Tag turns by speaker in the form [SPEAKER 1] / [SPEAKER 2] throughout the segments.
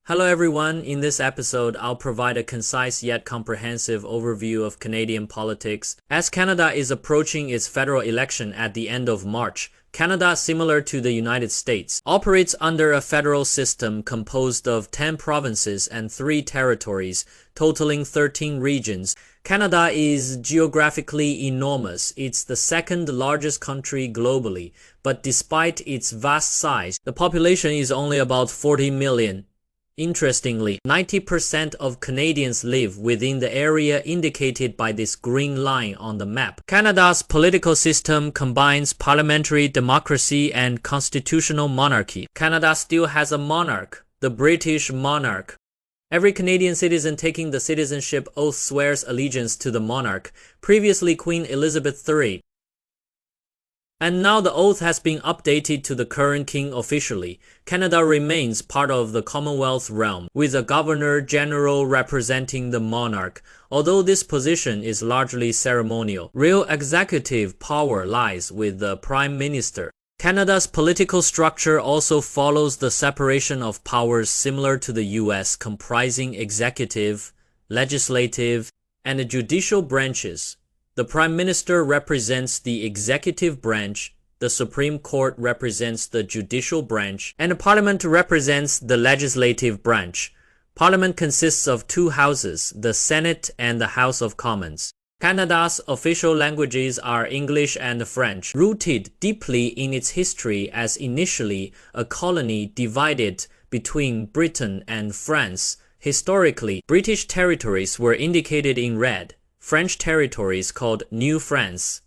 [SPEAKER 1] Hello everyone, in this episode I'll provide a concise yet comprehensive overview of Canadian politics. As Canada is approaching its federal election at the end of March, Canada, similar to the United States, operates under a federal system composed of 10 provinces and 3 territories, totaling 13 regions. Canada is geographically enormous. It's the second largest country globally, but despite its vast size, the population is only about 40 million. Interestingly, 90% of Canadians live within the area indicated by this green line on the map. Canada's political system combines parliamentary democracy and constitutional monarchy. Canada still has a monarch, the British monarch. Every Canadian citizen taking the citizenship oath swears allegiance to the monarch, previously Queen Elizabeth III. And now the oath has been updated to the current king officially. Canada remains part of the Commonwealth realm, with a governor-general representing the monarch. Although this position is largely ceremonial, real executive power lies with the Prime Minister. Canada's political structure also follows the separation of powers similar to the US, comprising executive, legislative, and judicial branches. The Prime Minister represents the executive branch, the Supreme Court represents the judicial branch, and the Parliament represents the legislative branch. Parliament consists of 2 houses, the Senate and the House of Commons. Canada's official languages are English and French, rooted deeply in its history as initially a colony divided between Britain and France. Historically, British territories were indicated in red, French territories called New France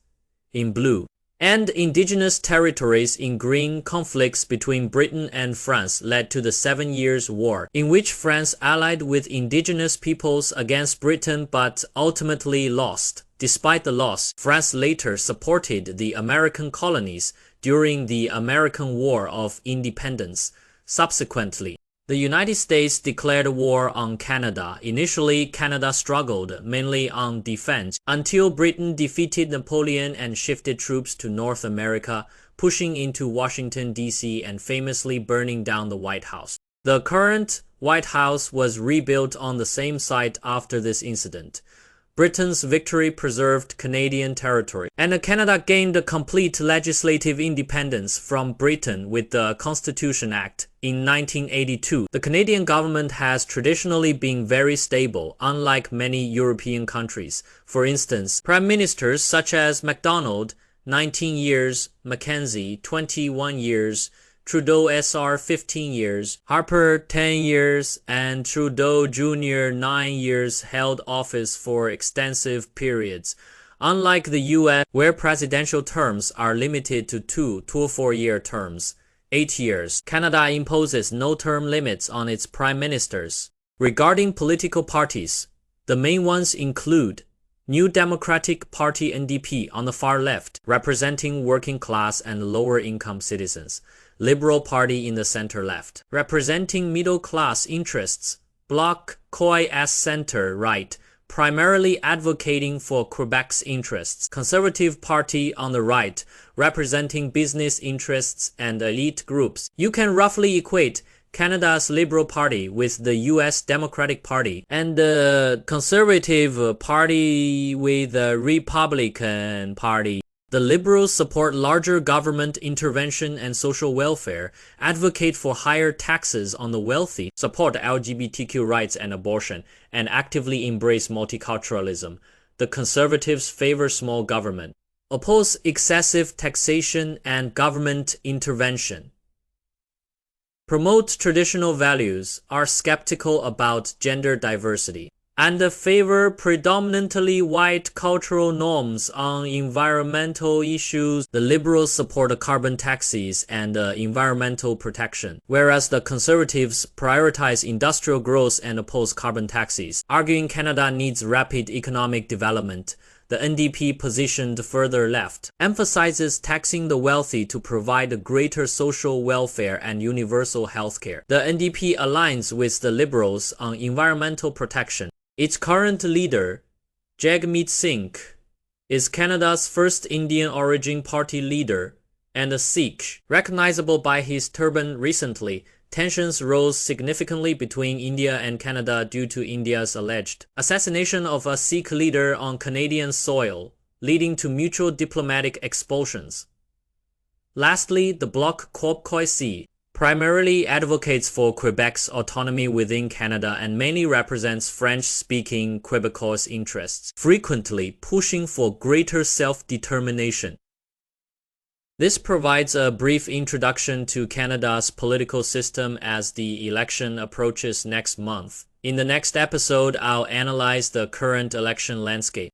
[SPEAKER 1] in blue, and indigenous territories in green. Conflicts between Britain and France led to the 7 Years' War, in which France allied with indigenous peoples against Britain but ultimately lost. Despite the loss, France later supported the American colonies during the American War of Independence. Subsequently, the United States declared war on Canada. Initially, Canada struggled mainly on defense until Britain defeated Napoleon and shifted troops to North America, pushing into Washington, D.C. and famously burning down the White House. The current White House was rebuilt on the same site after this incident. Britain's victory preserved Canadian territory, and Canada gained a complete legislative independence from Britain with the Constitution Act in 1982. The Canadian government has traditionally been very stable, unlike many European countries. For instance, prime ministers such as Macdonald, 19 years, Mackenzie, 21 years, Trudeau SR 15 years, Harper 10 years, and Trudeau Jr. 9 years held office for extensive periods. Unlike the US, where presidential terms are limited to 2 4-year terms, 8 years, Canada imposes no term limits on its prime ministers. Regarding political parties, the main ones include New Democratic Party NDP on the far left, representing working class and lower income citizens. Liberal Party in the center left, representing middle class interests. Bloc Quoy center right, primarily advocating for Quebec's interests. Conservative Party on the right, representing business interests and elite groups. You can roughly equate Canada's Liberal Party with the US Democratic Party, and the Conservative Party with the Republican Party. The Liberals support larger government intervention and social welfare, advocate for higher taxes on the wealthy, support LGBTQ rights and abortion, and actively embrace multiculturalism. The Conservatives favor small government, oppose excessive taxation and government intervention, promote traditional values, are skeptical about gender diversity, and favor predominantly white cultural norms on environmental issues. The Liberals support carbon taxes and environmental protection, whereas the Conservatives prioritize industrial growth and oppose carbon taxes, arguing Canada needs rapid economic development. The NDP, positioned further left, emphasizes taxing the wealthy to provide greater social welfare and universal healthcare. The NDP aligns with the Liberals on environmental protection. Its current leader, Jagmeet Singh, is Canada's first Indian origin party leader and a Sikh, recognizable by his turban recently, Tensions rose significantly between India and Canada due to India's alleged assassination of a Sikh leader on Canadian soil, leading to mutual diplomatic expulsions. Lastly, the bloc Québécois primarily advocates for Quebec's autonomy within Canada and mainly represents French-speaking Québécois interests, frequently pushing for greater self-determination. This provides a brief introduction to Canada's political system as the election approaches next month. In the next episode, I'll analyze the current election landscape.